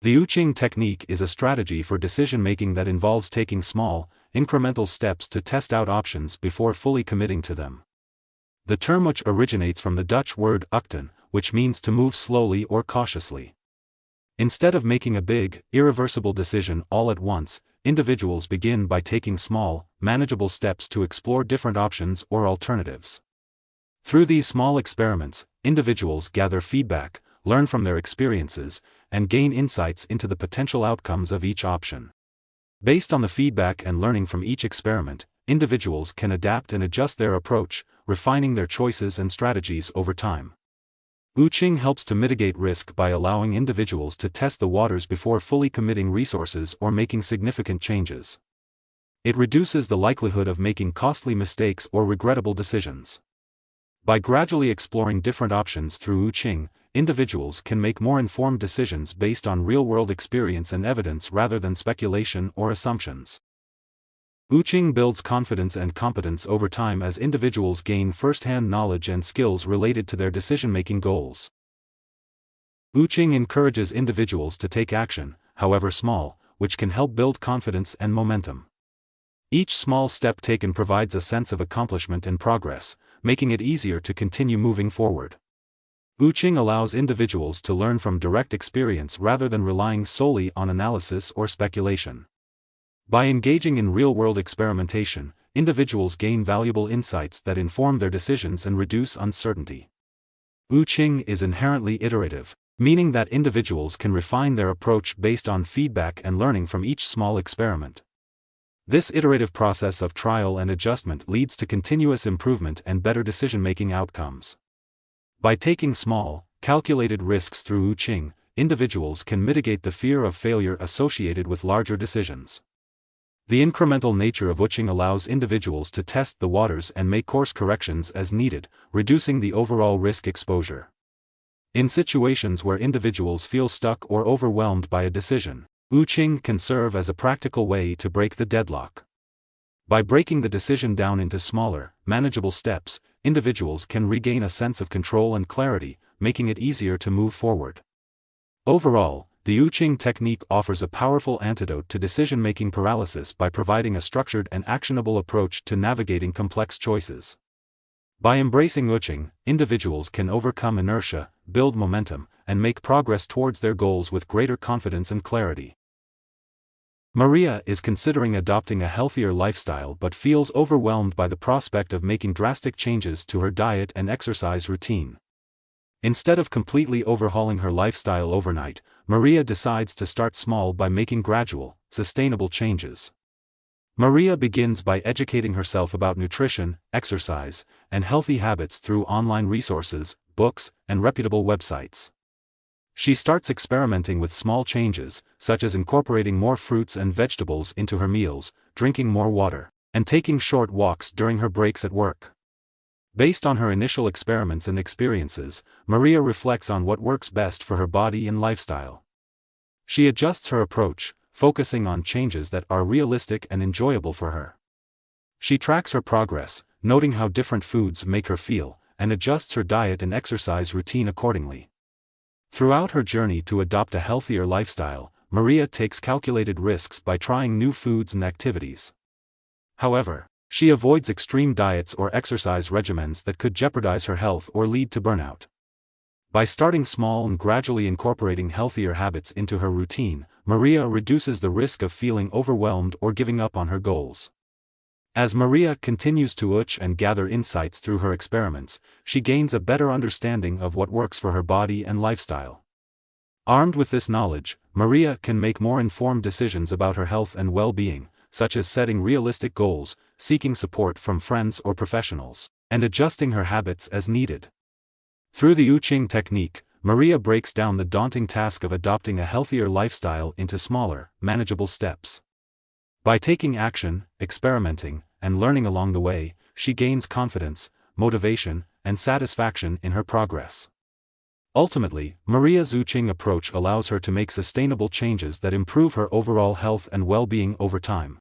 The Ooching technique is a strategy for decision-making that involves taking small, incremental steps to test out options before fully committing to them. The term Ooch originates from the Dutch word uchten, which means to move slowly or cautiously. Instead of making a big, irreversible decision all at once, individuals begin by taking small, manageable steps to explore different options or alternatives. Through these small experiments, individuals gather feedback, learn from their experiences, and gain insights into the potential outcomes of each option. Based on the feedback and learning from each experiment, individuals can adapt and adjust their approach, refining their choices and strategies over time. Ooching helps to mitigate risk by allowing individuals to test the waters before fully committing resources or making significant changes. It reduces the likelihood of making costly mistakes or regrettable decisions. By gradually exploring different options through Ooching, individuals can make more informed decisions based on real-world experience and evidence rather than speculation or assumptions. Ooching builds confidence and competence over time as individuals gain first-hand knowledge and skills related to their decision-making goals. Ooching encourages individuals to take action, however small, which can help build confidence and momentum. Each small step taken provides a sense of accomplishment and progress, making it easier to continue moving forward. Ooching allows individuals to learn from direct experience rather than relying solely on analysis or speculation. By engaging in real-world experimentation, individuals gain valuable insights that inform their decisions and reduce uncertainty. Ooching is inherently iterative, meaning that individuals can refine their approach based on feedback and learning from each small experiment. This iterative process of trial and adjustment leads to continuous improvement and better decision-making outcomes. By taking small, calculated risks through Ooching, individuals can mitigate the fear of failure associated with larger decisions. The incremental nature of Ooching allows individuals to test the waters and make course corrections as needed, reducing the overall risk exposure. In situations where individuals feel stuck or overwhelmed by a decision, Ooching can serve as a practical way to break the deadlock. By breaking the decision down into smaller, manageable steps, individuals can regain a sense of control and clarity, making it easier to move forward. Overall, the Ooching technique offers a powerful antidote to decision-making paralysis by providing a structured and actionable approach to navigating complex choices. By embracing Ooching, individuals can overcome inertia, build momentum, and make progress towards their goals with greater confidence and clarity. Maria is considering adopting a healthier lifestyle but feels overwhelmed by the prospect of making drastic changes to her diet and exercise routine. Instead of completely overhauling her lifestyle overnight, Maria decides to start small by making gradual, sustainable changes. Maria begins by educating herself about nutrition, exercise, and healthy habits through online resources, books, and reputable websites. She starts experimenting with small changes, such as incorporating more fruits and vegetables into her meals, drinking more water, and taking short walks during her breaks at work. Based on her initial experiments and experiences, Maria reflects on what works best for her body and lifestyle. She adjusts her approach, focusing on changes that are realistic and enjoyable for her. She tracks her progress, noting how different foods make her feel, and adjusts her diet and exercise routine accordingly. Throughout her journey to adopt a healthier lifestyle, Maria takes calculated risks by trying new foods and activities. However, she avoids extreme diets or exercise regimens that could jeopardize her health or lead to burnout. By starting small and gradually incorporating healthier habits into her routine, Maria reduces the risk of feeling overwhelmed or giving up on her goals. As Maria continues to Ooch and gather insights through her experiments, she gains a better understanding of what works for her body and lifestyle. Armed with this knowledge, Maria can make more informed decisions about her health and well-being, such as setting realistic goals, seeking support from friends or professionals, and adjusting her habits as needed. Through the Ooching technique, Maria breaks down the daunting task of adopting a healthier lifestyle into smaller, manageable steps. By taking action, experimenting, and learning along the way, she gains confidence, motivation, and satisfaction in her progress. Ultimately, Maria's Ooching approach allows her to make sustainable changes that improve her overall health and well-being over time.